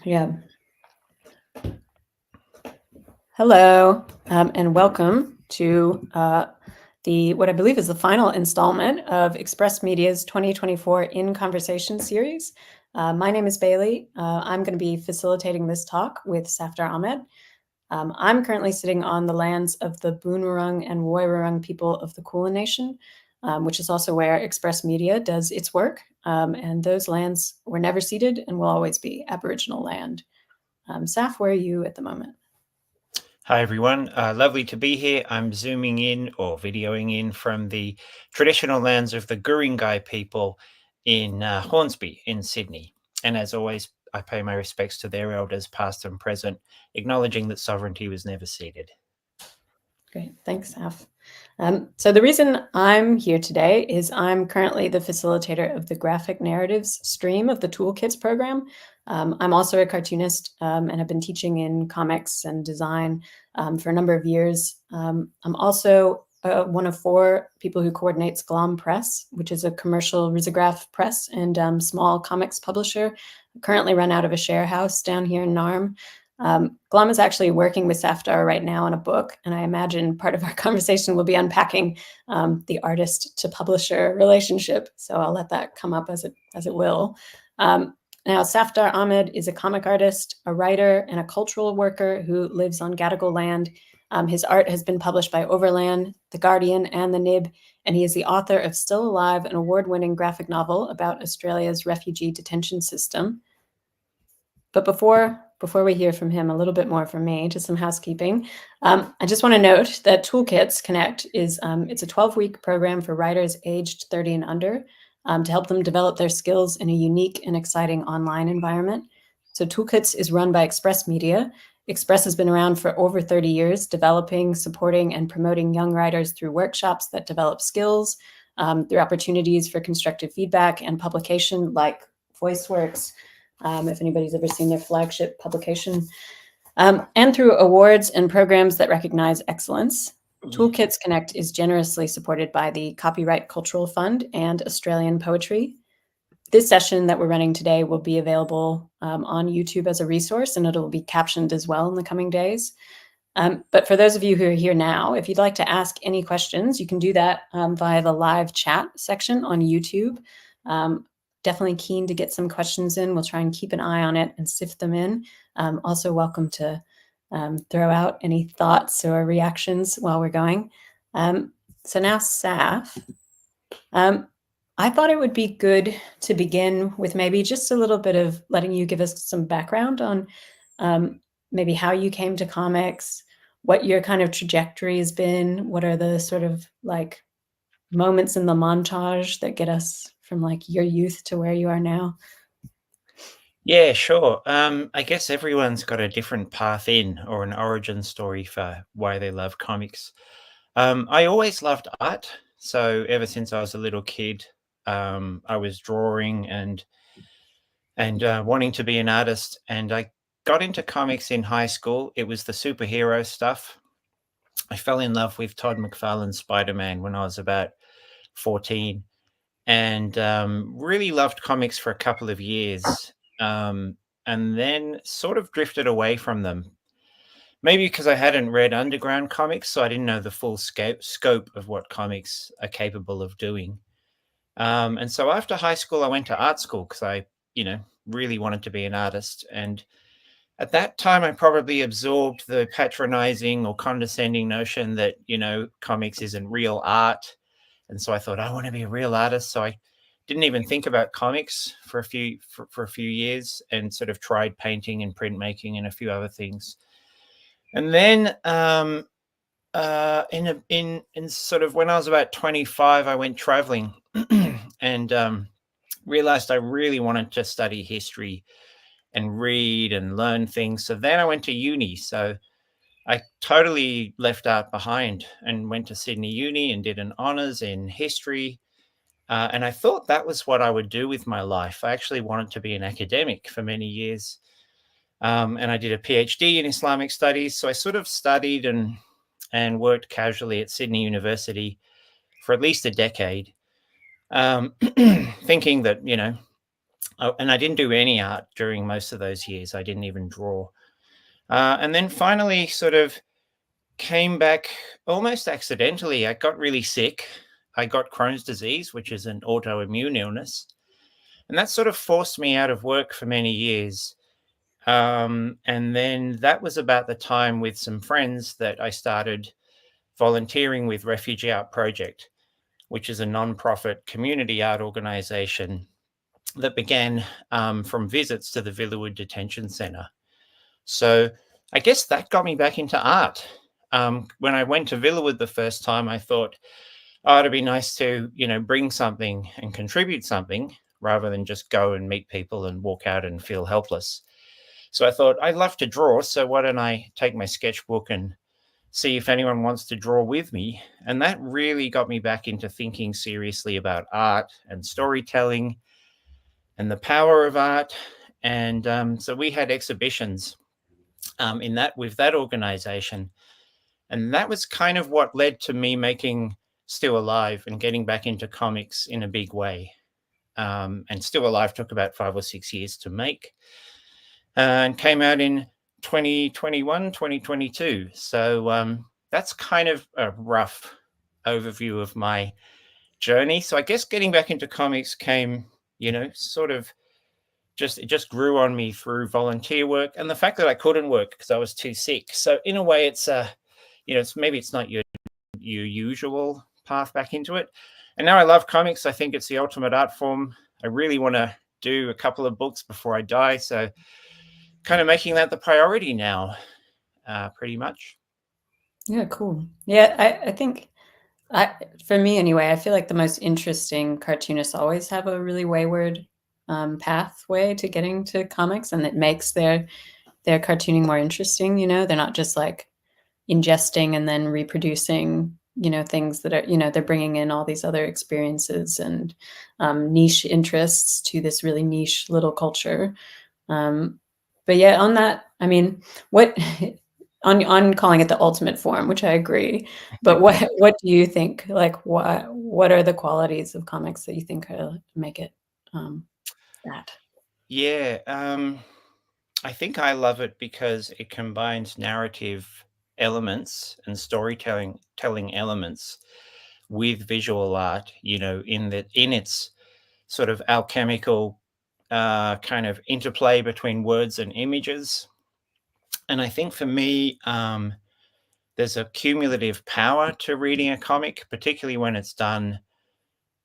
Yeah. Hello, and welcome to what I believe is the final installment of Express Media's 2024 In Conversation series. My name is Bailey. I'm going to be facilitating this talk with Safdar Ahmed. I'm currently sitting on the lands of the Boonwurrung and Woiwurrung people of the Kulin Nation, which is also where Express Media does its work. And those lands were never ceded and will always be Aboriginal land. Saf, where are you at the moment? Hi, everyone. Lovely to be here. I'm zooming in or videoing in from the traditional lands of the Guringai people in Hornsby in Sydney. And as always, I pay my respects to their elders, past and present, acknowledging that sovereignty was never ceded. Great. Thanks, Saf. So the reason I'm here today is I'm currently the facilitator of the graphic narratives stream of the Toolkits program. I'm also a cartoonist and have been teaching in comics and design for a number of years. I'm also one of 4 people who coordinates Glom Press, which is a commercial risograph press and small comics publisher, currently run out of a share house down here in Narm. Glom is actually working with Safdar right now on a book, and I imagine part of our conversation will be unpacking the artist to publisher relationship. So I'll let that come up as it will. Now, Safdar Ahmed is a comic artist, a writer, and a cultural worker who lives on Gadigal land. His art has been published by Overland, The Guardian and The Nib, and he is the author of Still Alive, an award-winning graphic novel about Australia's refugee detention system. But before we hear from him, a little bit more from me, just some housekeeping. I just want to note that Toolkits Connect is it's a 12-week program for writers aged 30 and under to help them develop their skills in a unique and exciting online environment. So Toolkits is run by Express Media. Express has been around for over 30 years, developing, supporting, and promoting young writers through workshops that develop skills, through opportunities for constructive feedback and publication like VoiceWorks, if anybody's ever seen their flagship publication, and through awards and programs that recognize excellence. Toolkits Connect is generously supported by the Copyright Cultural Fund and Australian Poetry. This session that we're running today will be available on YouTube as a resource, and it'll be captioned as well in the coming days. But for those of you who are here now, if you'd like to ask any questions, you can do that via the live chat section on YouTube. Definitely keen to get some questions in. We'll try and keep an eye on it and sift them in. Also welcome to throw out any thoughts or reactions while we're going. So now, Saf, I thought it would be good to begin with maybe just a little bit of letting you give us some background on maybe how you came to comics, what your kind of trajectory has been, what are the sort of like moments in the montage that get us from like your youth to where you are now? Yeah, sure. I guess everyone's got a different path in or an origin story for why they love comics. I always loved art. So ever since I was a little kid, I was drawing and wanting to be an artist. And I got into comics in high school. It was the superhero stuff. I fell in love with Todd McFarlane's Spider-Man when I was about 14 and really loved comics for a couple of years. And then sort of drifted away from them. Maybe because I hadn't read underground comics, so I didn't know the full scope of what comics are capable of doing. And so after high school, I went to art school because I, really wanted to be an artist. And at that time, I probably absorbed the patronizing or condescending notion that, comics isn't real art. And so I thought, I want to be a real artist. So I didn't even think about comics for a few years and sort of tried painting and printmaking and a few other things. And then in sort of when I was about 25, I went traveling and realized I really wanted to study history and read and learn things. So then I went to uni. So I totally left art behind and went to Sydney Uni and did an honours in history. And I thought that was what I would do with my life. I actually wanted to be an academic for many years. And I did a PhD in Islamic studies. So I sort of studied and worked casually at Sydney University for at least a decade, thinking that, and I didn't do any art during most of those years. I didn't even draw. And then finally sort of came back almost accidentally. I got really sick. I got Crohn's disease, which is an autoimmune illness. And that sort of forced me out of work for many years. And then that was about the time with some friends that I started volunteering with Refugee Art Project, which is a non-profit community art organization that began from visits to the Villawood Detention Centre. So I guess that got me back into art. When I went to Villawood the first time, I thought, oh, it'd be nice to, bring something and contribute something rather than just go and meet people and walk out and feel helpless. So I thought, I'd love to draw, so why don't I take my sketchbook and see if anyone wants to draw with me? And that really got me back into thinking seriously about art and storytelling and the power of art. And so we had exhibitions with that organization. And that was kind of what led to me making Still Alive and getting back into comics in a big way. And Still Alive took about 5 or 6 years to make and came out in 2021, 2022. So that's kind of a rough overview of my journey. So I guess getting back into comics came, sort of it just grew on me through volunteer work and the fact that I couldn't work because I was too sick. So in a way, it's maybe it's not your usual path back into it. And now I love comics. I think it's the ultimate art form. I really want to do a couple of books before I die. So kind of making that the priority now, pretty much. Yeah, cool. Yeah, I think for me anyway, I feel like the most interesting cartoonists always have a really wayward pathway to getting to comics, and it makes their cartooning more interesting. They're not just like ingesting and then reproducing, things that are, they're bringing in all these other experiences and niche interests to this really niche little culture. But yeah, on that, I mean, what on calling it the ultimate form, which I agree, but what do you think? Like, what are the qualities of comics that you think make it that? Yeah, I think I love it because it combines narrative elements and telling elements with visual art. In its sort of alchemical kind of interplay between words and images. And I think for me, there's a cumulative power to reading a comic, particularly when it's done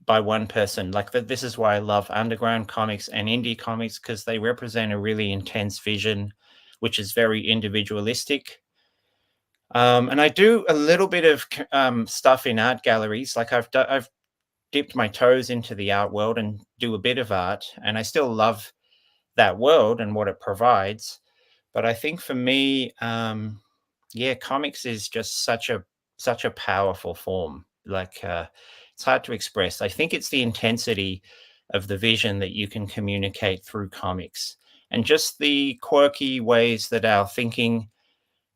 by one person. Like this is why I love underground comics and indie comics, because they represent a really intense vision, which is very individualistic. And I do a little bit of stuff in art galleries. Like I've dipped my toes into the art world and do a bit of art, and I still love that world and what it provides. But I think for me, comics is just such a powerful form. Like it's hard to express. I think it's the intensity of the vision that you can communicate through comics, and just the quirky ways that our thinking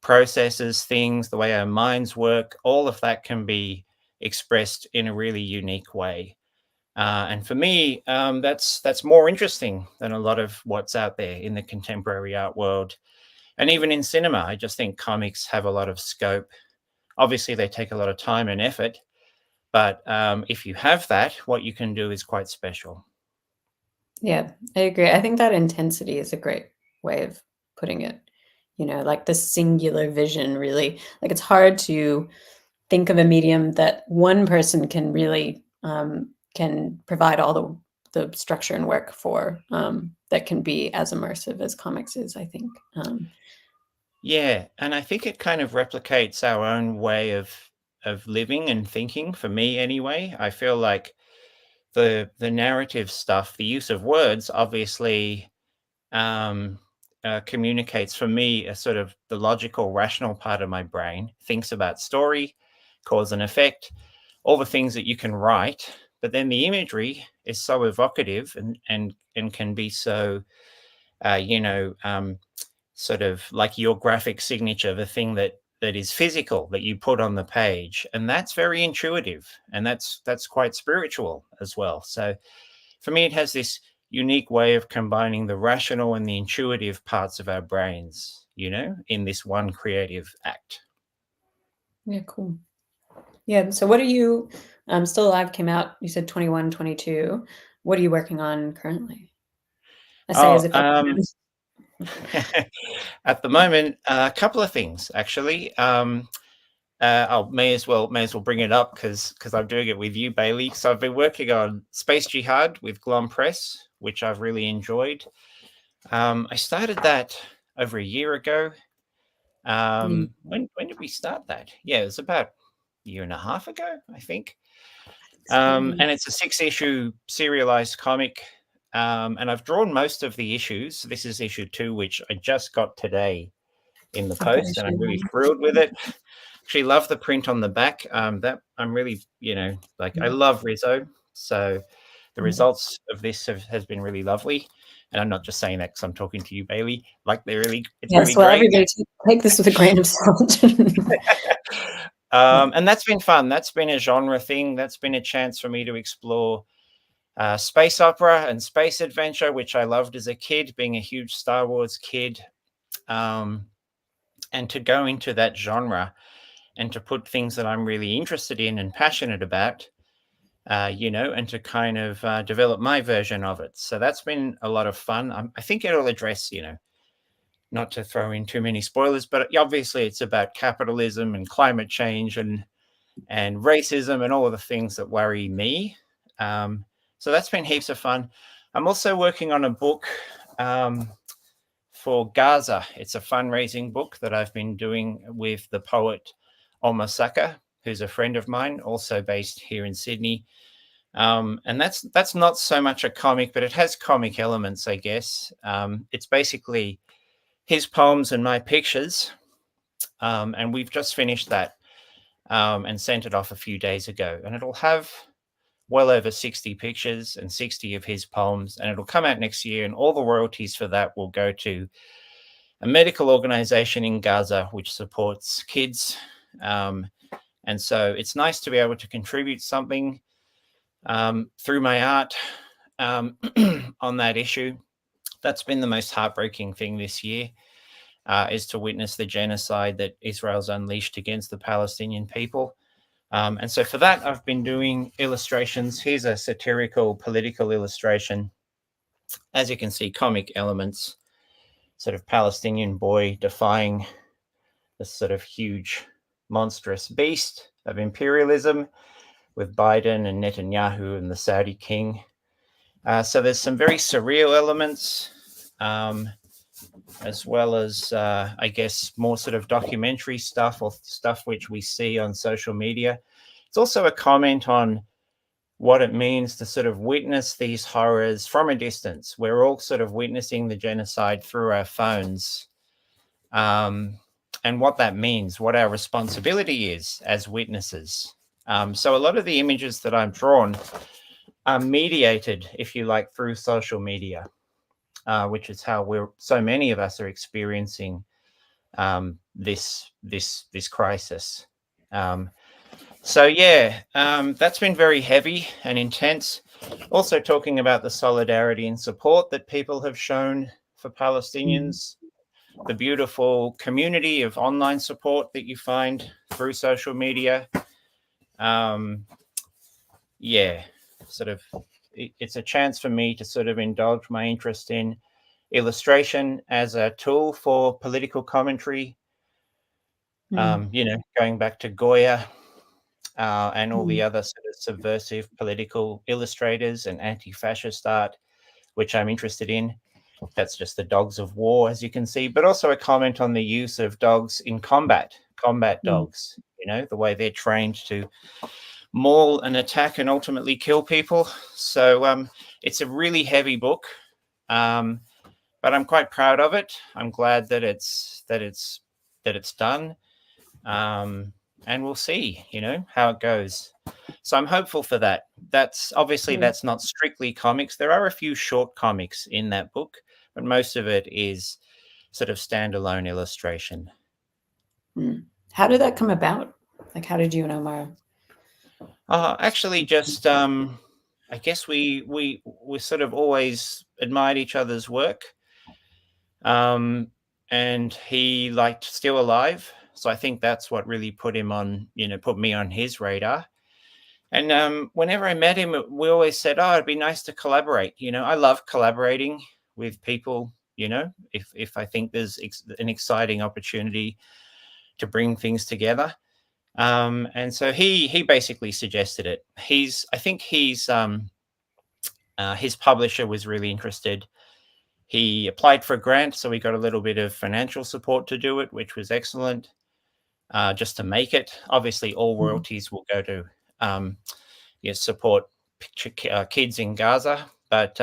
processes things, the way our minds work. All of that can be expressed in a really unique way. And for me, that's more interesting than a lot of what's out there in the contemporary art world. And even in cinema, I just think comics have a lot of scope. Obviously, they take a lot of time and effort, but if you have that, what you can do is quite special. Yeah, I agree. I think that intensity is a great way of putting it. Like the singular vision, really. Like it's hard to think of a medium that one person can really can provide all the structure and work for, that can be as immersive as comics is, I think. Yeah, and I think it kind of replicates our own way of living and thinking. For me, anyway, I feel like the narrative stuff, the use of words, obviously um, communicates for me a sort of the logical, rational part of my brain thinks about story, cause and effect, all the things that you can write. But then the imagery is so evocative and can be so, sort of like your graphic signature, the thing that is physical that you put on the page, and that's very intuitive, and that's quite spiritual as well. So for me, it has this unique way of combining the rational and the intuitive parts of our brains, in this one creative act. Yeah, cool. Yeah, so what are you, Still Alive came out, you said 21, 22. What are you working on currently? I say as if At the moment, a couple of things actually. I may as well bring it up because I'm doing it with you, Bailey. So I've been working on Space Jihad with Glom Press, which I've really enjoyed. I started that over a year ago. When did we start that? Yeah, it was about a year and a half ago, I think. And it's a 6-issue serialized comic. And I've drawn most of the issues. This is issue 2, which I just got today in the post, and I'm really thrilled with it. Actually love the print on the back. That I'm really, I love Rizzo. So the results of this has been really lovely. And I'm not just saying that because I'm talking to you, Bailey. It's really great. Everybody take this with a grain of salt. And that's been fun. That's been a genre thing. That's been a chance for me to explore space opera and space adventure, which I loved as a kid, being a huge Star Wars kid. And to go into that genre and to put things that I'm really interested in and passionate about, and to kind of develop my version of it. So that's been a lot of fun. I think it'll address, not to throw in too many spoilers, but obviously it's about capitalism and climate change and racism and all of the things that worry me. So that's been heaps of fun. I'm also working on a book for Gaza. It's a fundraising book that I've been doing with the poet Omar Saka, who's a friend of mine, also based here in Sydney. And that's not so much a comic, but it has comic elements, I guess. It's basically his poems and my pictures. And we've just finished that and sent it off a few days ago. And it'll have well over 60 pictures and 60 of his poems. And it'll come out next year. And all the royalties for that will go to a medical organization in Gaza, which supports kids. And so it's nice to be able to contribute something through my art on that issue. That's been the most heartbreaking thing this year, is to witness the genocide that Israel's unleashed against the Palestinian people. And so for that, I've been doing illustrations. Here's a satirical political illustration. As you can see, comic elements, sort of Palestinian boy defying this sort of huge, monstrous beast of imperialism with Biden and Netanyahu and the Saudi king. So there's some very surreal elements, as well as, I guess, more sort of documentary stuff or stuff which we see on social media. It's also a comment on what it means to sort of witness these horrors from a distance. We're all sort of witnessing the genocide through our phones, and what that means, what our responsibility is as witnesses. So a lot of the images that I've drawn are mediated, if you like, through social media, which is how so many of us are experiencing this crisis. So yeah, that's been very heavy and intense. Also talking about the solidarity and support that people have shown for Palestinians, the beautiful community of online support that you find through social media. Yeah, sort of, it's a chance for me to sort of indulge my interest in illustration as a tool for political commentary. Going back to Goya and all the other sort of subversive political illustrators and anti-fascist art, which I'm interested in. That's just the dogs of war, as you can see, but also a comment on the use of dogs in combat dogs, the way they're trained to maul and attack and ultimately kill people. So it's a really heavy book, but I'm quite proud of it. I'm glad that it's done, and we'll see, how it goes. So I'm hopeful for that. That's not strictly comics. There are a few short comics in that book, but most of it is sort of standalone illustration. How did that come about? Like, how did you and Omar? Actually, just I guess we sort of always admired each other's work. And he liked Still Alive, so I think that's what really put him on, put me on his radar. And whenever I met him, we always said, "Oh, it'd be nice to collaborate." I love collaborating with people. If I think there's an exciting opportunity to bring things together. And so he basically suggested it. I think his publisher was really interested. He applied for a grant, so we got a little bit of financial support to do it, which was excellent. Just to make it, obviously, all royalties will go to support kids in Gaza. But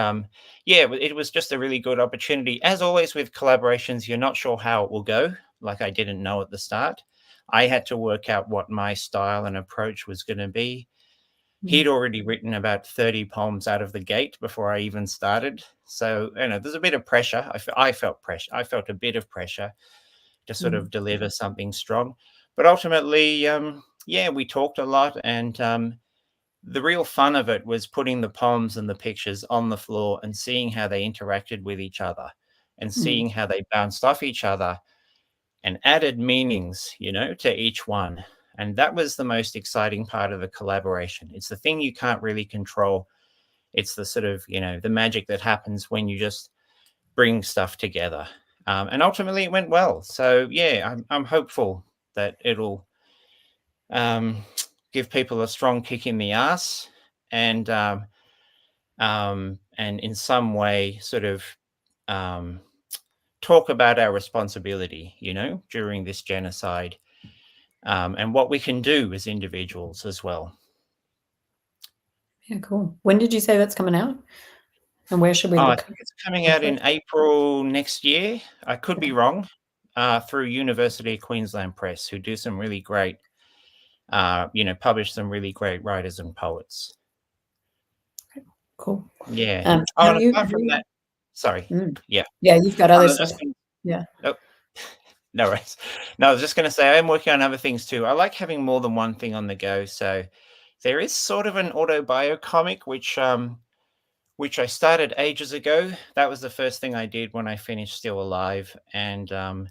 it was just a really good opportunity. As always with collaborations, you're not sure how it will go. Like I didn't know at the start. I had to work out what my style and approach was going to be. He'd already written about 30 poems out of the gate before I even started. So, there's a bit of pressure. I felt pressure. I felt a bit of pressure to sort of deliver something strong. But ultimately, we talked a lot. And the real fun of it was putting the poems and the pictures on the floor and seeing how they interacted with each other and seeing how they bounced off each other and added meanings, to each one. And that was the most exciting part of the collaboration. It's the thing you can't really control. It's the sort of, the magic that happens when you just bring stuff together. And ultimately it went well. So yeah, I'm hopeful that it'll give people a strong kick in the ass and in some way sort of talk about our responsibility, during this genocide, and what we can do as individuals as well. Yeah, cool. When did you say that's coming out? And where should we I look? think it's coming out in April next year. I could be wrong. Through University of Queensland Press, who do some really great, publish some really great writers and poets. Cool. Yeah. And apart from that, sorry. Yeah. Yeah, you've got other stuff. Yeah. Oh, no worries. No, I was just going to say I'm working on other things too. I like having more than one thing on the go. So there is sort of an autobio comic, which I started ages ago. That was the first thing I did when I finished Still Alive. And I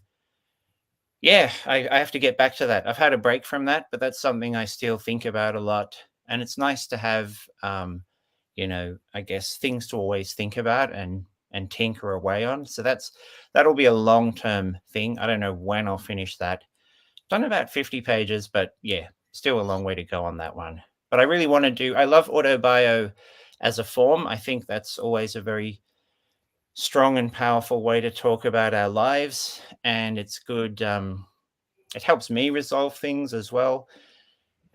have to get back to that. I've had a break from that, but that's something I still think about a lot. And it's nice to have, I guess things to always think about and tinker away on. So that'll be a long-term thing. I don't know when I'll finish that. Done about 50 pages, but yeah, still a long way to go on that one. But I really want to I love autobio as a form. I think that's always a very strong and powerful way to talk about our lives. And it's good. It helps me resolve things as well.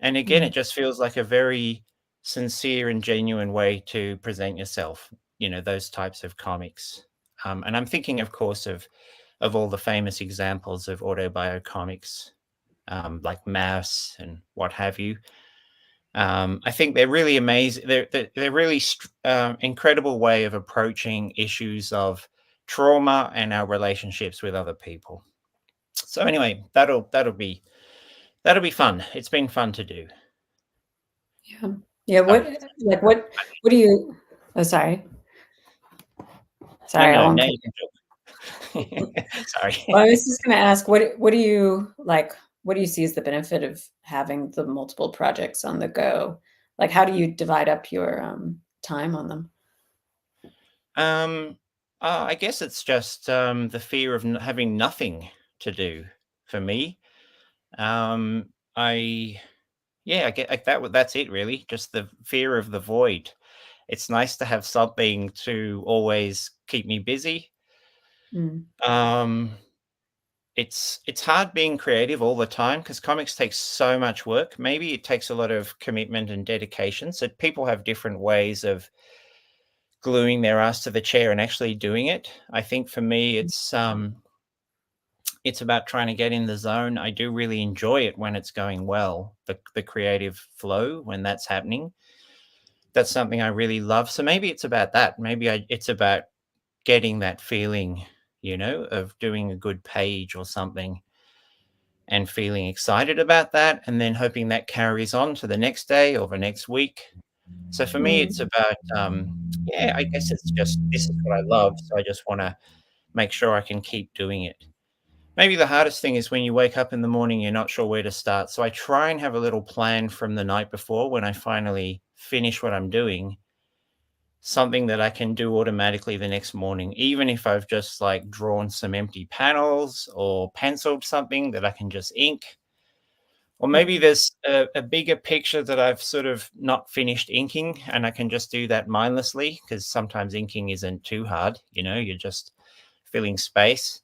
And again, it just feels like a very sincere and genuine way to present yourself, those types of comics. And I'm thinking, of course, of all the famous examples of autobio comics, like Mouse and what have you. I think they're really amazing. They're really incredible way of approaching issues of trauma and our relationships with other people. So anyway, that'll be fun. It's been fun to do. Yeah. Yeah. What do you? Oh, sorry. Sorry. No, you can talk. Sorry. Well, I was just going to ask, what do you like? What do you see as the benefit of having the multiple projects on the go? Like, how do you divide up your time on them? I guess it's just the fear of having nothing to do for me. I get like that. That's it, really. Just the fear of the void. It's nice to have something to always keep me busy. It's hard being creative all the time because comics takes so much work. Maybe it takes a lot of commitment and dedication. So people have different ways of gluing their ass to the chair and actually doing it. I think for me, it's about trying to get in the zone. I do really enjoy it when it's going well, the creative flow when that's happening. That's something I really love. So maybe it's about that. Maybe it's about getting that feeling, of doing a good page or something and feeling excited about that and then hoping that carries on to the next day or the next week. So for me, it's Mm. about, yeah, I guess it's just this is what I love, so I just wanna make sure I can keep doing it. Maybe the hardest thing is when you wake up in the morning, you're not sure where to start. So I try and have a little plan from the night before when I finally finish what I'm doing, something that I can do automatically the next morning, even if I've just like drawn some empty panels or penciled something that I can just ink. Or maybe Mm. there's a bigger picture that I've sort of not finished inking and I can just do that mindlessly because sometimes inking isn't too hard, you're just filling space.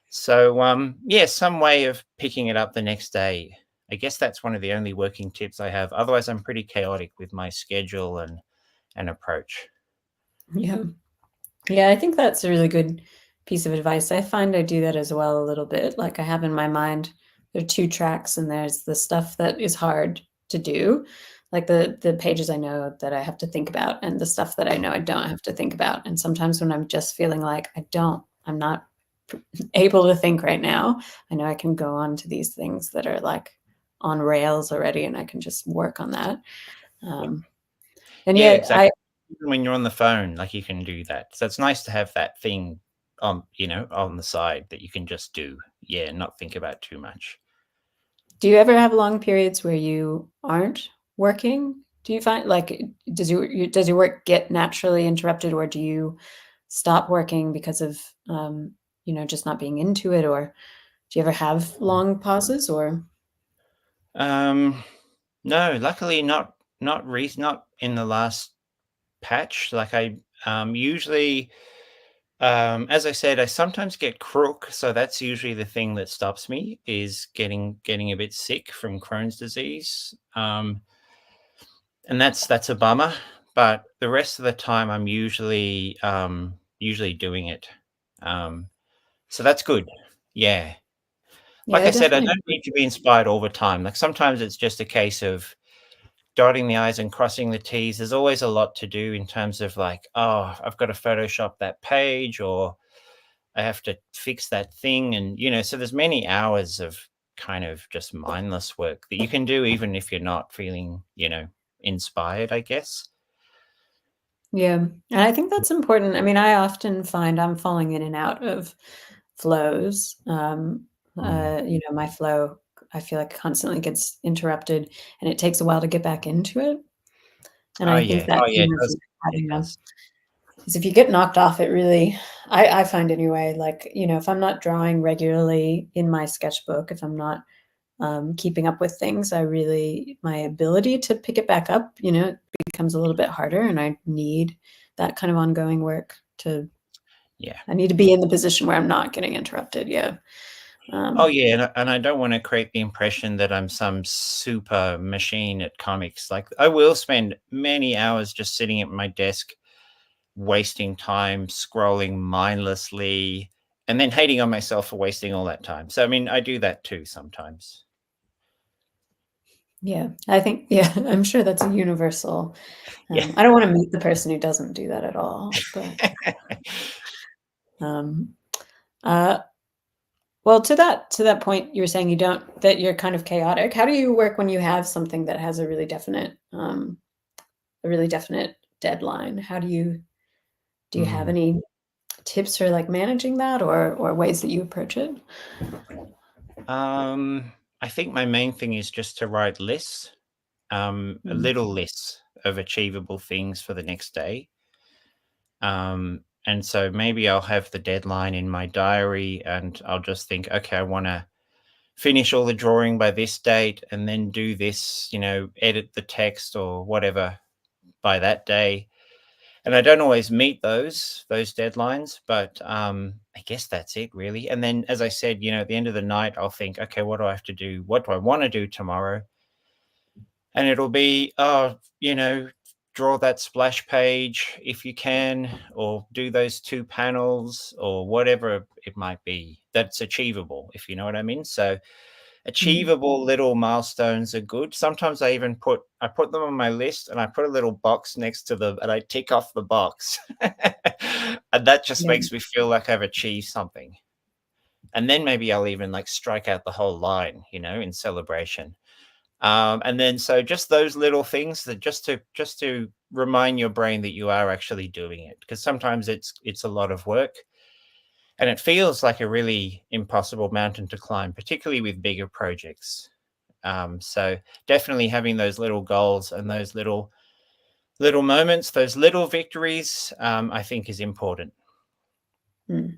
So, yeah, some way of picking it up the next day. I guess that's one of the only working tips I have. Otherwise, I'm pretty chaotic with my schedule and approach. Yeah. Yeah, I think that's a really good piece of advice. I find I do that as well a little bit. Like I have in my mind, there are two tracks, and there's the stuff that is hard to do, like the pages I know that I have to think about, and the stuff that I know I don't have to think about. And sometimes when I'm just feeling like I'm not able to think right now, I know I can go on to these things that are like on rails already, and I can just work on that. Yeah, Um, and yeah, yet exactly. Even when you're on the phone, like you can do that. So it's nice to have that thing on the side that you can just do. Yeah, not think about too much. Do you ever have long periods where you aren't working? Do you find like does your work get naturally interrupted, or do you stop working because of just not being into it, or do you ever have long pauses or Um, no, luckily not in the last patch. Like I usually as I said, I sometimes get crook, so that's usually the thing that stops me is getting a bit sick from Crohn's disease. And that's a bummer, but the rest of the time I'm usually doing it. Um, so that's good. Yeah. Like yeah, I said, I definitely. don't need to be inspired all the time. Like sometimes it's just a case of dotting the I's and crossing the T's. There's always a lot to do in terms of like, oh, I've got to Photoshop that page or I have to fix that thing. And, so there's many hours of kind of just mindless work that you can do even if you're not feeling, inspired, I guess. Yeah, and I think that's important. I mean, I often find I'm falling in and out of flows. Mm. My flow, I feel like constantly gets interrupted, and it takes a while to get back into it. And Oh I yeah. think that Oh yeah, it kind of does. It having a does. 'cause if you get knocked off, it really I find anyway, like, if I'm not drawing regularly in my sketchbook, if I'm not, keeping up with things, my ability to pick it back up, it becomes a little bit harder, and I need that kind of ongoing work to Yeah. I need to be in the position where I'm not getting interrupted, yeah. Oh Um, yeah, and I don't want to create the impression that I'm some super machine at comics. Like I will spend many hours just sitting at my desk wasting time scrolling mindlessly and then hating on myself for wasting all that time. So I mean, I do that too sometimes. yeah, I think yeah, I'm sure that's a universal, Yeah. I don't wanna meet the person who doesn't do that at all, but, um, uh well, to that point, you were saying that you're kind of chaotic. How do you work when you have something that has a really definite deadline? Do you have Mm. any tips for like managing that, or ways that you approach it? Um, I think my main thing is just to write lists, a Mm, little lists of achievable things for the next day. And so maybe I'll have the deadline in my diary and I'll just think, okay, I want to finish all the drawing by this date and then do this, edit the text or whatever by that day. And I don't always meet those deadlines, but I guess that's it really. And then as I said, at the end of the night, I'll think, okay, what do I have to do? What do I want to do tomorrow? And it'll be, oh, draw that splash page if you can, or do those two panels, or whatever it might be that's achievable, if you know what I mean. So mm, achievable little milestones are good. Sometimes I put them on my list and I put a little box next to them and I tick off the box. And that just yeah, makes me feel like I've achieved something. And then maybe I'll even like strike out the whole line, in celebration. And then so just those little things that just to remind your brain that you are actually doing it, because sometimes it's a lot of work and it feels like a really impossible mountain to climb, particularly with bigger projects. So definitely having those little goals and those little moments, those little victories, I think is important. Mm.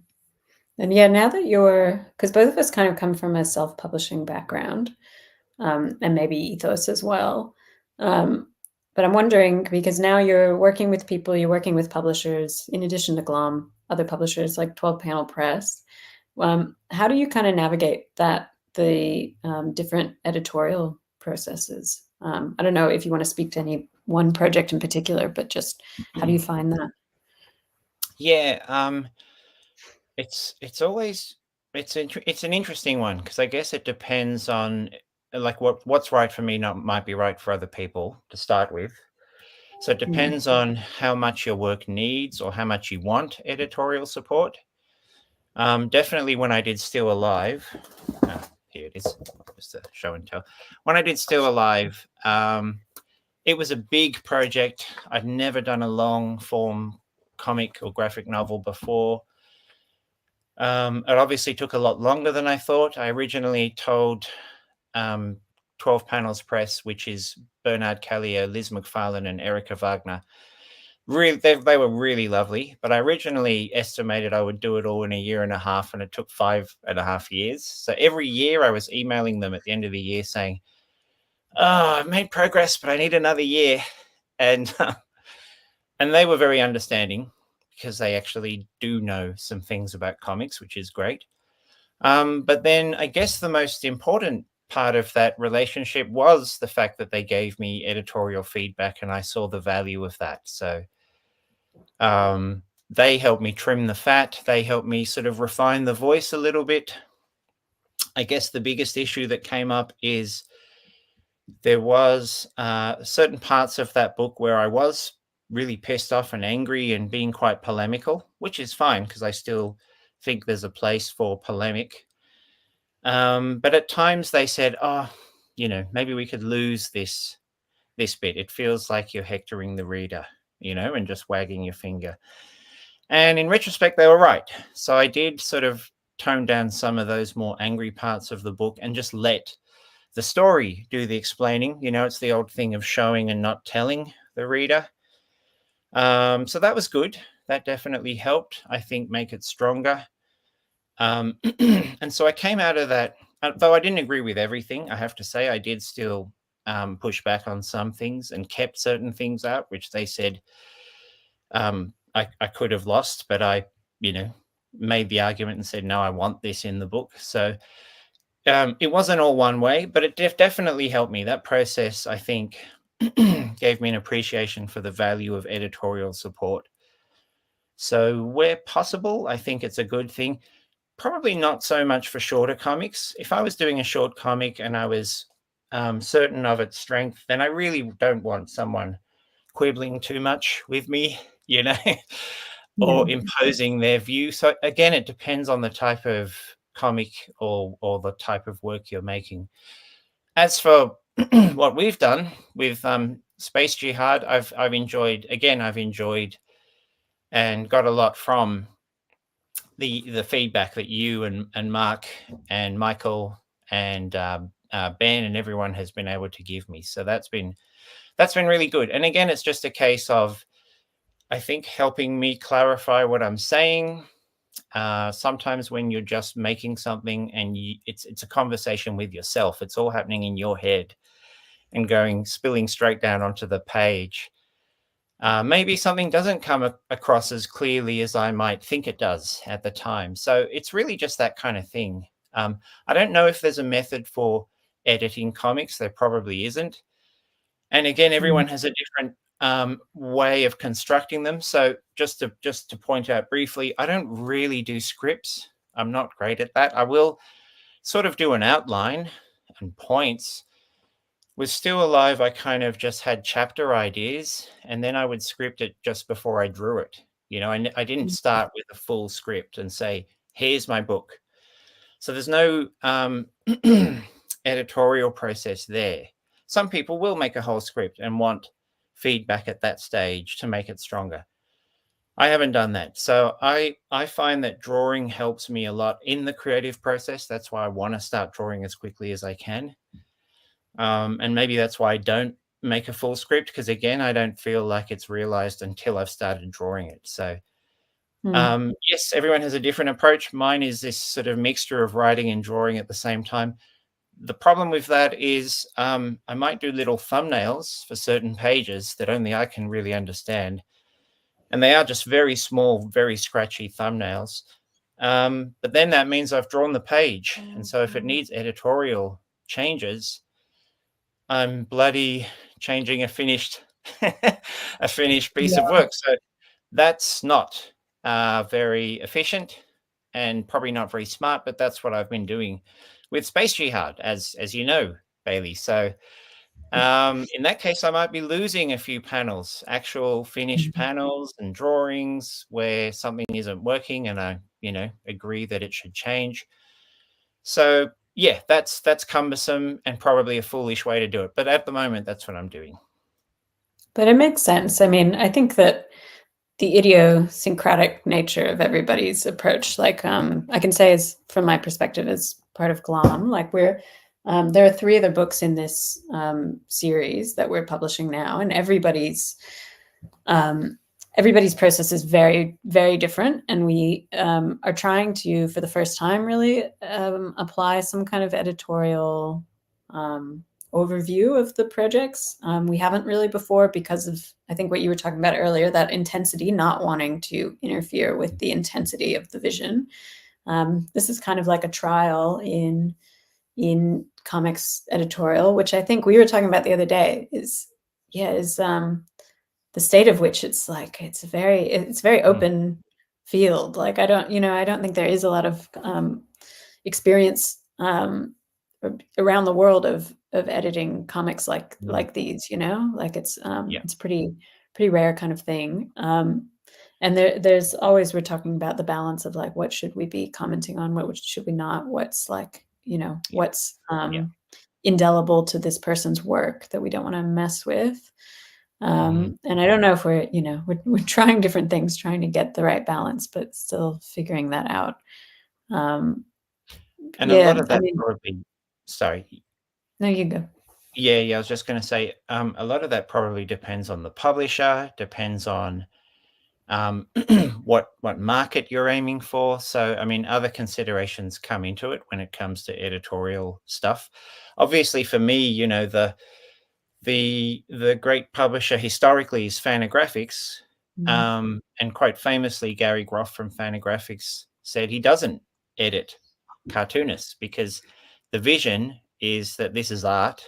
And yeah, now that because both of us kind of come from a self-publishing background, and maybe ethos as well. But I'm wondering, because now you're working with people, you're working with publishers, in addition to Glom, other publishers like 12 Panel Press. How do you kind of navigate the different editorial processes? I don't know if you want to speak to any one project in particular, but just how do you find that? Yeah, it's always it's an interesting one, because I guess it depends on like what's right for me might be right for other people to start with. So it Mm. depends on how much your work needs or how much you want editorial support. Definitely when I did Still Alive, here it is, just a show and tell. When I did Still Alive, it was a big project. I'd never done a long form comic or graphic novel before. It obviously took a lot longer than I thought. I originally told 12 Panels Press, which is Bernard Callier, Liz McFarlane, and Erica Wagner. Really, they were really lovely, but I originally estimated I would do it all in a year and a half, and it took 5.5 years. So every year I was emailing them at the end of the year saying, "Oh, I've made progress, but I need another year." And and they were very understanding, because they actually do know some things about comics, which is great. But then I guess the most important part of that relationship was the fact that they gave me editorial feedback and I saw the value of that. So they helped me trim the fat. They helped me sort of refine the voice a little bit. I guess the biggest issue that came up is there was certain parts of that book where I was really pissed off and angry and being quite polemical, which is fine because I still think there's a place for polemic. But at times they said, "Oh, maybe we could lose this bit. It feels like you're hectoring the reader, and just wagging your finger." And in retrospect, they were right. So I did sort of tone down some of those more angry parts of the book and just let the story do the explaining. It's the old thing of showing and not telling the reader. So that was good. That definitely helped, I think, make it stronger. And so I came out of that, though I didn't agree with everything, I have to say, I did still push back on some things and kept certain things out, which they said I could have lost, but I, made the argument and said, no, I want this in the book. So it wasn't all one way, but it definitely helped me. That process, I think, gave me an appreciation for the value of editorial support. So where possible, I think it's a good thing. Probably not so much for shorter comics. If I was doing a short comic and I was certain of its strength, then I really don't want someone quibbling too much with me, Yeah. or imposing their view. So again, it depends on the type of comic or the type of work you're making. As for what we've done with Space Jihad, I've enjoyed and got a lot from the feedback that you and Mark and Michael and Ben and everyone has been able to give me. So that's been really good. And again, it's just a case of, I think, helping me clarify what I'm saying. Sometimes when you're just making something and it's a conversation with yourself, it's all happening in your head and spilling straight down onto the page. Maybe something doesn't come across as clearly as I might think it does at the time. So it's really just that kind of thing. I don't know if there's a method for editing comics. There probably isn't. And again, everyone has a different way of constructing them. So just to point out briefly, I don't really do scripts. I'm not great at that. I will sort of do an outline and points. With Still Alive, I kind of just had chapter ideas, and then I would script it just before I drew it. I didn't start with a full script and say, "Here's my book." So there's no editorial process there. some people will make a whole script and want feedback at that stage to make it stronger. I haven't done that. So I find that drawing helps me a lot in the creative process. That's why I want to start drawing as quickly as I can. And maybe that's why I don't make a full script, because again, I don't feel like it's realized until I've started drawing it. So yes, everyone has a different approach. Mine is this sort of mixture of writing and drawing at the same time. The problem with that is I might do little thumbnails for certain pages that only I can really understand. And they are just very small, very scratchy thumbnails. But then that means I've drawn the page. And so if it needs editorial changes, I'm bloody changing a finished a finished piece of work. So that's not very efficient and probably not very smart, but that's what I've been doing with Space Jihad, as you know, Bailey. So in that case, I might be losing a few panels, actual finished panels and drawings where something isn't working and I, agree that it should change. So yeah, that's cumbersome and probably a foolish way to do it. But at the moment, that's what I'm doing. But it makes sense. I mean, I think that the idiosyncratic nature of everybody's approach, like I can say is from my perspective as part of GLOM, like there are 3 other books in this series that we're publishing now, and everybody's process is very, very different. And we are trying to, for the first time, really apply some kind of editorial overview of the projects. We haven't really before because of, I think, what you were talking about earlier, that intensity, not wanting to interfere with the intensity of the vision. This is kind of like a trial in comics editorial, which I think we were talking about the other day, is the state of which it's very open field. Like I don't think there is a lot of experience around the world of editing comics like these, like it's pretty rare kind of thing. And there's always, we're talking about the balance of like, what should we be commenting on? What should we not? What's like, what's indelible to this person's work that we don't want to mess with. And I don't know if we're trying different things, trying to get the right balance, but still figuring that out. And a lot of that probably, sorry. No, you go. Yeah, I was just going to say, a lot of that probably depends on the publisher, depends on what market you're aiming for. So, I mean, other considerations come into it when it comes to editorial stuff. Obviously, for me, the great publisher historically is Fantagraphics, and quite famously, Gary Groff from Fantagraphics said he doesn't edit cartoonists because the vision is that this is art.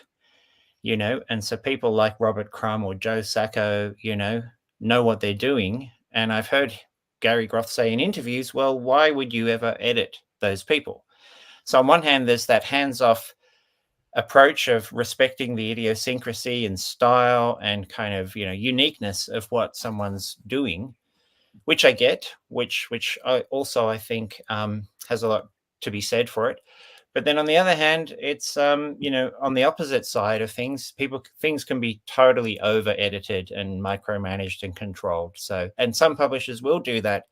And so people like Robert Crumb or Joe Sacco, know what they're doing. And I've heard Gary Groff say in interviews, well, why would you ever edit those people? So on one hand, there's that hands-off approach of respecting the idiosyncrasy and style and kind of, uniqueness of what someone's doing, which I get, which I also, I think, has a lot to be said for it. But then on the other hand, it's, on the opposite side of things, things can be totally over edited and micromanaged and controlled. So, and some publishers will do that.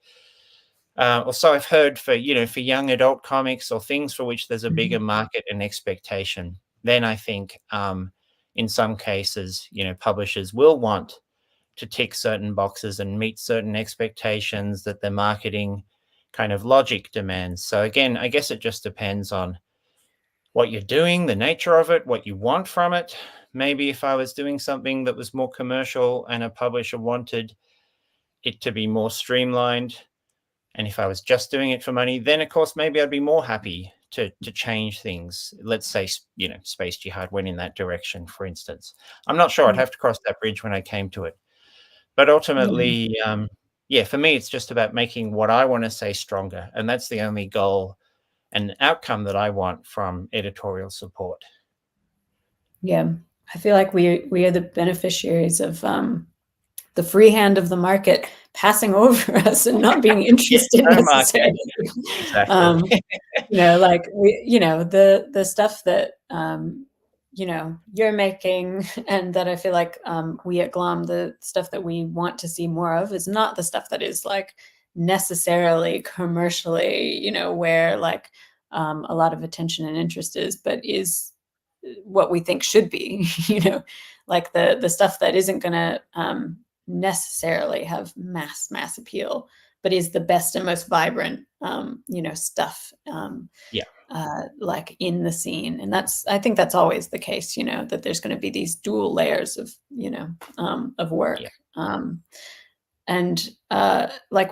Also, I've heard for young adult comics or things for which there's a bigger market and expectation, then I think in some cases, publishers will want to tick certain boxes and meet certain expectations that their marketing kind of logic demands. So again, I guess it just depends on what you're doing, the nature of it, what you want from it. Maybe if I was doing something that was more commercial and a publisher wanted it to be more streamlined, and if I was just doing it for money, then of course, maybe I'd be more happy to change things. Let's say, Space Jihad went in that direction, for instance. I'm not sure. I'd have to cross that bridge when I came to it. But ultimately, for me, it's just about making what I want to say stronger. And that's the only goal and outcome that I want from editorial support. Yeah, I feel like we are the beneficiaries of the free hand of the market passing over us and not being interested necessarily. Exactly. Like the stuff that you know, you're making, and that I feel like we at Glom, the stuff that we want to see more of is not the stuff that is like necessarily commercially, you know, where like a lot of attention and interest is, but is what we think should be, you know, like the stuff that isn't going to necessarily have mass appeal, but is the best and most vibrant, you know, stuff. Yeah. Like in the scene. And I think that's always the case, you know, that there's going to be these dual layers of, you know, of work. Yeah. And like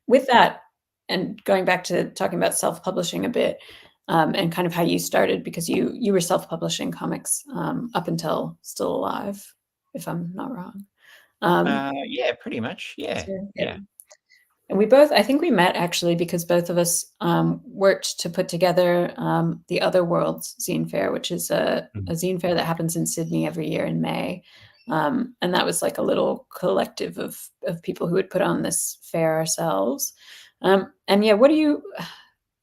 with that, and going back to talking about self-publishing a bit, and kind of how you started, because you were self-publishing comics up until Still Alive, if I'm not wrong. Yeah, pretty much. Yeah. So, Yeah. and we both, I think we met actually because both of us worked to put together the Other Worlds Zine Fair, which is a zine fair that happens in Sydney every year in May. And that was like a little collective of people who would put on this fair ourselves. And yeah,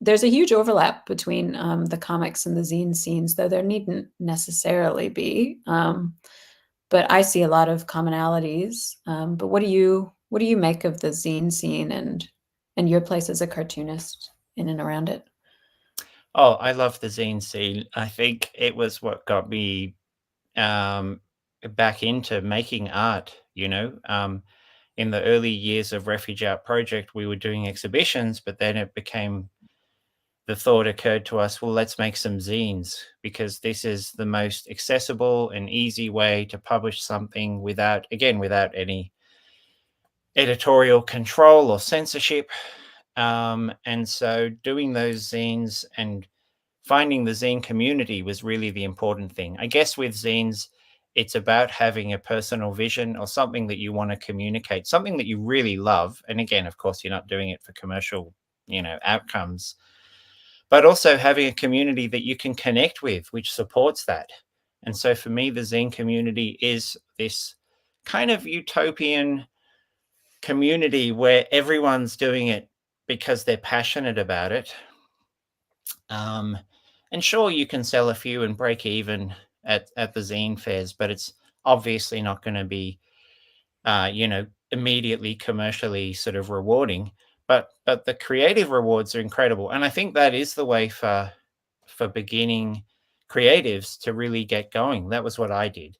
there's a huge overlap between the comics and the zine scenes, though there needn't necessarily be. But I see a lot of commonalities. But what do you make of the zine scene and your place as a cartoonist in and around it? Oh, I love the zine scene. I think it was what got me back into making art, you know. In the early years of Refugee Art Project, we were doing exhibitions, but then the thought occurred to us, well, let's make some zines, because this is the most accessible and easy way to publish something without any editorial control or censorship. And so doing those zines and finding the zine community was really the important thing. I guess with zines, it's about having a personal vision or something that you want to communicate, something that you really love. And again, of course, you're not doing it for commercial, you know, outcomes, but also having a community that you can connect with, which supports that. And so for me, the zine community is this kind of utopian community where everyone's doing it because they're passionate about it. And sure, you can sell a few and break even at the zine fairs, but it's obviously not going to be, you know, immediately commercially sort of rewarding. But the creative rewards are incredible, and I think that is the way for beginning creatives to really get going. That was what I did,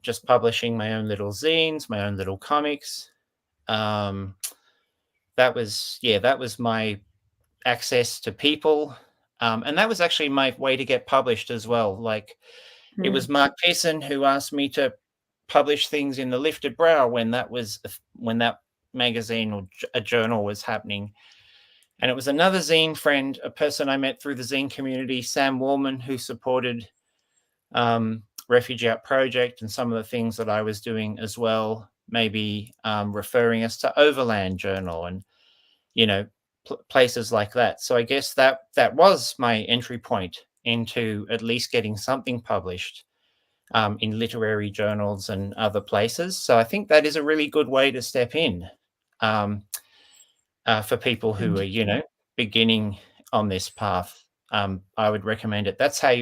just publishing my own little zines, my own little comics. Um, that was my access to people. And that was actually my way to get published as well. Like, it was Mark Pearson who asked me to publish things in the Lifted Brow when that magazine or a journal was happening. And it was another zine friend, a person I met through the zine community, Sam Wallman, who supported Refugee Art Project and some of the things that I was doing as well, maybe referring us to Overland Journal and, you know, places like that. So I guess that was my entry point into at least getting something published in literary journals and other places. So I think that is a really good way to step in for people who are, you know, beginning on this path. I would recommend it. That's how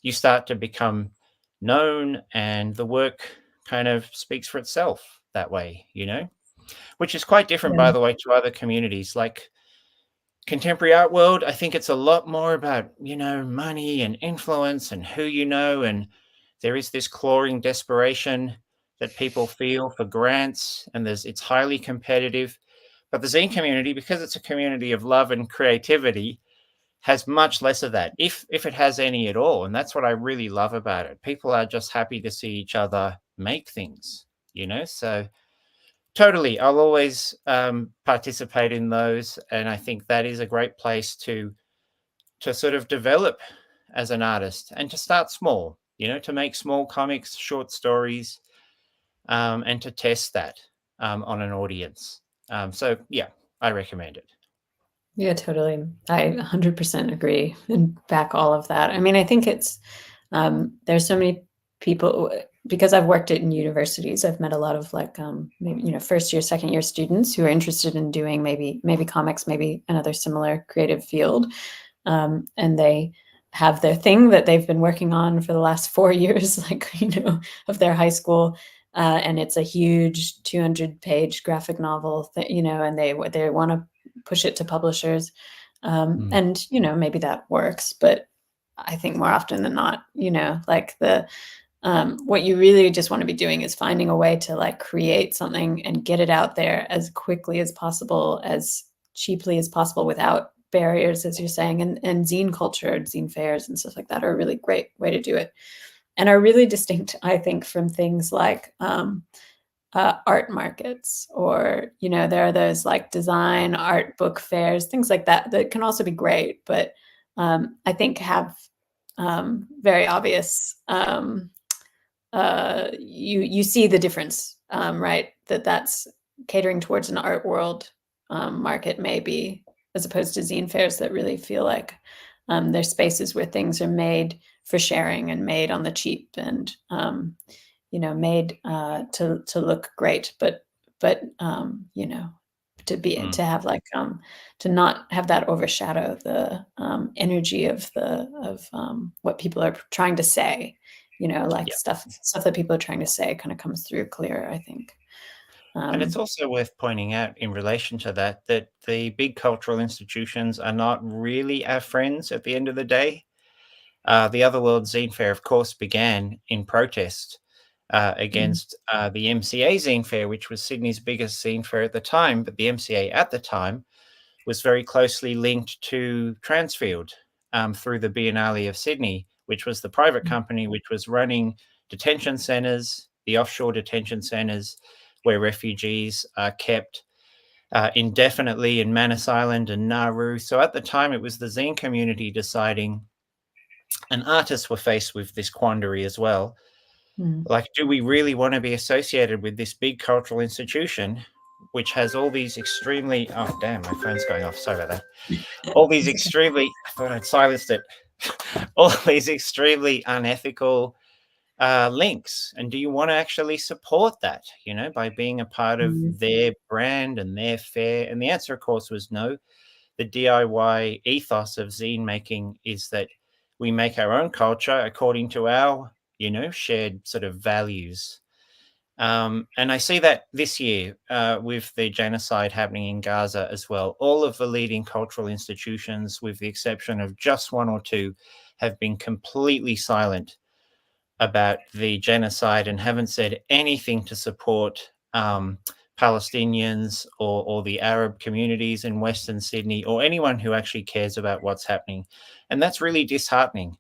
you start to become known, and the work kind of speaks for itself that way, you know, which is quite different, by the way, to other communities like contemporary art world. I think it's a lot more about, you know, money and influence and who you know, and there is this clawing desperation that people feel for grants, and it's highly competitive. But the zine community, because it's a community of love and creativity, has much less of that, if it has any at all. And that's what I really love about it. People are just happy to see each other make things, you know. So totally, I'll always participate in those, and I think that is a great place to sort of develop as an artist and to start small, you know, to make small comics, short stories, and to test that on an audience. So yeah, I recommend it. Yeah, totally. I 100% agree and back all of that. I mean, I think it's there's so many people, because I've worked in universities. I've met a lot of like maybe, you know, first year, second year students who are interested in doing maybe comics, maybe another similar creative field, and they have their thing that they've been working on for the last 4 years, like, of their high school. And it's a huge 200-page graphic novel that, and they want to push it to publishers. And, maybe that works, but I think more often than not, like what you really just want to be doing is finding a way to like create something and get it out there as quickly as possible, as cheaply as possible, without barriers, as you're saying. And zine culture, zine fairs and stuff like that are a really great way to do it, and are really distinct, I think, from things like art markets, or, there are those like design art book fairs, things like that, that can also be great, but I think have very obvious, you see the difference, right? That's catering towards an art world market, maybe, as opposed to zine fairs that really feel like they're spaces where things are made for sharing and made on the cheap, and made to look great, but to have like to not have that overshadow the energy of what people are trying to say. Like Yeah. stuff that people are trying to say kind of comes through clearer, I think. And it's also worth pointing out in relation to that, that the big cultural institutions are not really our friends at the end of the day. The Otherworld Zine Fair, of course, began in protest against the MCA Zine Fair, which was Sydney's biggest zine fair at the time. But the MCA at the time was very closely linked to Transfield through the Biennale of Sydney, which was the private company which was running detention centres, the offshore detention centres where refugees are kept indefinitely in Manus Island and Nauru. So at the time, it was the zine community deciding, and artists were faced with this quandary as well. Like, do we really want to be associated with this big cultural institution, which has all these extremely, oh, damn, my phone's going off. Sorry about that. All these extremely, I thought I'd silenced it. All these extremely unethical links. And do you want to actually support that, by being a part of their brand and their fair? And the answer, of course, was no. The DIY ethos of zine making is that we make our own culture according to our, shared sort of values. And I see that this year with the genocide happening in Gaza as well. All of the leading cultural institutions, with the exception of just one or two, have been completely silent about the genocide and haven't said anything to support Palestinians or the Arab communities in Western Sydney, or anyone who actually cares about what's happening. And that's really disheartening.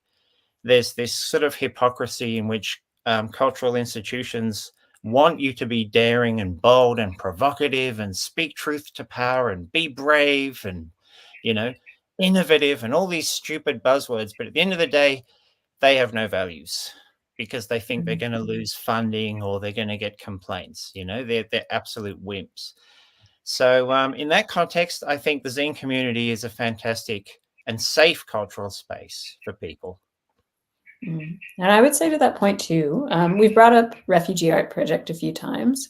There's this sort of hypocrisy in which cultural institutions want you to be daring and bold and provocative and speak truth to power and be brave and, innovative and all these stupid buzzwords. But at the end of the day, they have no values because they think they're going to lose funding or they're going to get complaints. They're absolute wimps. So in that context, I think the zine community is a fantastic and safe cultural space for people. And I would say to that point too, we've brought up Refugee Art Project a few times,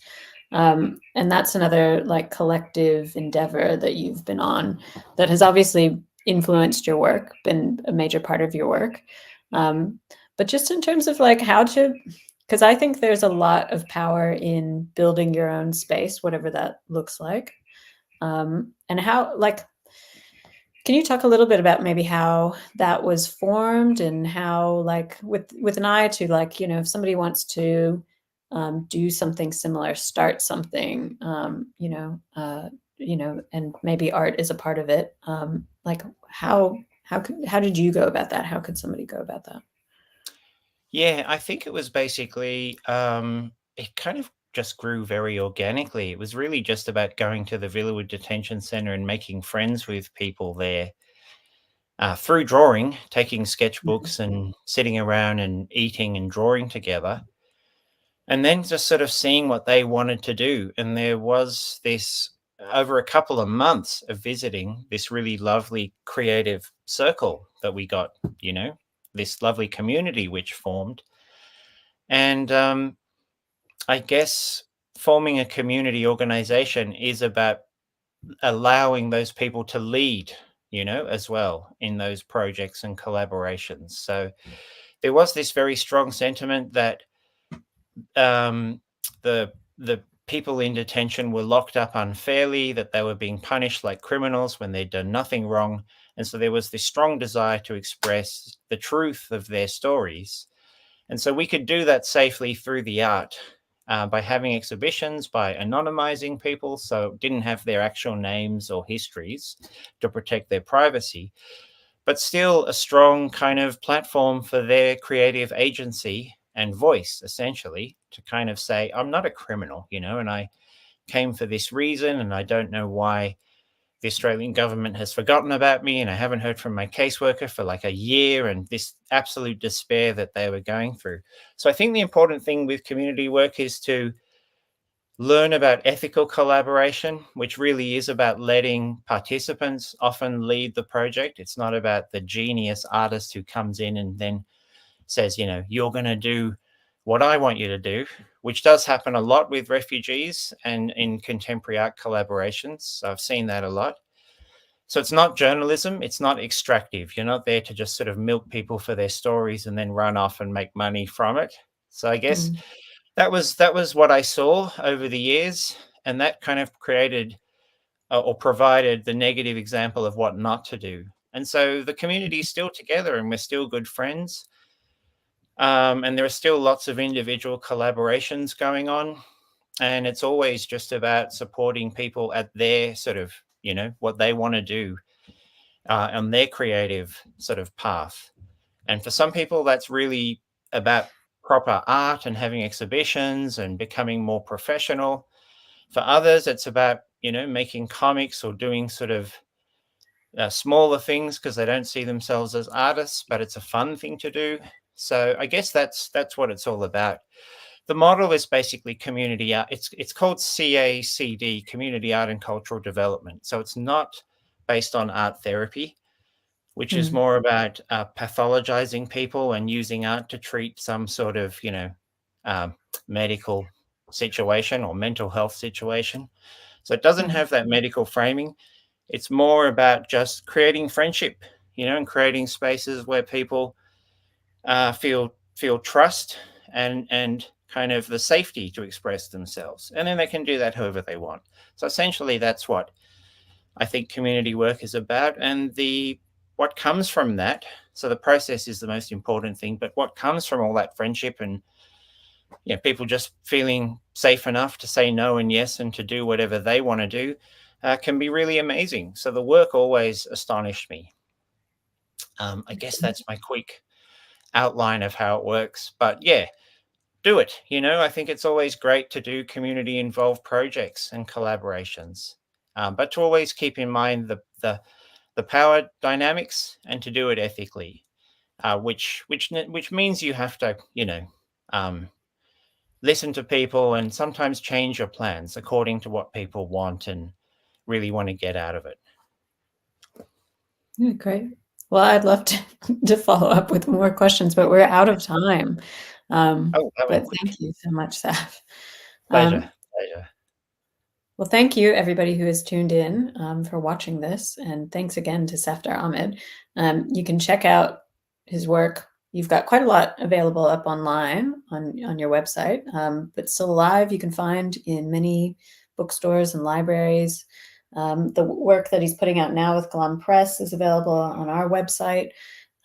and that's another like collective endeavor that you've been on that has obviously influenced your work, been a major part of your work. But just in terms of like how to, because I think there's a lot of power in building your own space, whatever that looks like, and how, like, can you talk a little bit about maybe how that was formed, and how, like, with an eye to, like, if somebody wants to do something similar, start something, and maybe art is a part of it. Like, how did you go about that? How could somebody go about that? Yeah, I think it was basically, it kind of just grew very organically. It was really just about going to the Villawood Detention Centre and making friends with people there through drawing, taking sketchbooks and sitting around and eating and drawing together. And then just sort of seeing what they wanted to do. And there was this, over a couple of months of visiting, this really lovely creative circle that we got, this lovely community which formed. And I guess forming a community organization is about allowing those people to lead as well in those projects and collaborations. So there was this very strong sentiment that the people in detention were locked up unfairly, that they were being punished like criminals when they'd done nothing wrong. And so there was this strong desire to express the truth of their stories. And so we could do that safely through the art, by having exhibitions, by anonymizing people, so didn't have their actual names or histories to protect their privacy, but still a strong kind of platform for their creative agency and voice, essentially, to kind of say, I'm not a criminal, and I came for this reason, and I don't know why the Australian government has forgotten about me, and I haven't heard from my caseworker for like a year, and this absolute despair that they were going through. So I think the important thing with community work is to learn about ethical collaboration, which really is about letting participants often lead the project. It's not about the genius artist who comes in and then says, you're going to do what I want you to do, which does happen a lot with refugees and in contemporary art collaborations. So I've seen that a lot. So it's not journalism, it's not extractive. You're not there to just sort of milk people for their stories and then run off and make money from it. So I guess that was what I saw over the years, and that kind of created or provided the negative example of what not to do. And so the community is still together and we're still good friends. And there are still lots of individual collaborations going on. And it's always just about supporting people at their sort of, what they want to do on their creative sort of path. And for some people, that's really about proper art and having exhibitions and becoming more professional. For others, it's about, making comics or doing sort of smaller things because they don't see themselves as artists, but it's a fun thing to do. So I guess that's what it's all about. The model is basically community art. It's called CACD, Community Art and Cultural Development. So it's not based on art therapy, which is more about pathologizing people and using art to treat some sort of, medical situation or mental health situation. So it doesn't have that medical framing. It's more about just creating friendship, and creating spaces where people feel trust and kind of the safety to express themselves. And then they can do that however they want. So essentially, that's what I think community work is about. And what comes from that, so the process is the most important thing, but what comes from all that friendship and people just feeling safe enough to say no and yes and to do whatever they want to do can be really amazing. So the work always astonished me. I guess that's my quick outline of how it works. But yeah, do it. I think it's always great to do community involved projects and collaborations, but to always keep in mind the power dynamics and to do it ethically, which means you have to listen to people and sometimes change your plans according to what people want and really want to get out of it. Yeah, great. Well, I'd love to follow up with more questions, but we're out of time. But thank you so much, Saf. Pleasure. Well, thank you, everybody who has tuned in for watching this. And thanks again to Safdar Ahmed. You can check out his work. You've got quite a lot available up online on your website, but still live you can find in many bookstores and libraries. The work that he's putting out now with Glum Press is available on our website.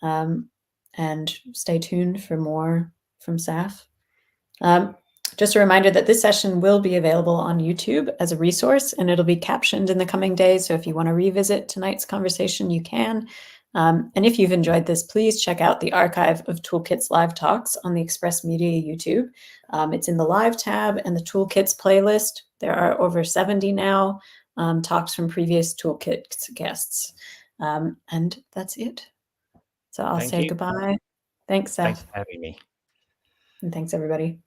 And stay tuned for more from Saf. Just a reminder that this session will be available on YouTube as a resource, and it'll be captioned in the coming days. So if you want to revisit tonight's conversation, you can. And if you've enjoyed this, please check out the archive of Toolkits live talks on the Express Media YouTube. It's in the live tab and the Toolkits playlist. There are over 70 now talks from previous Toolkits guests. And that's it. So I'll say goodbye. Thanks, Saf. Thanks for having me. And thanks, everybody.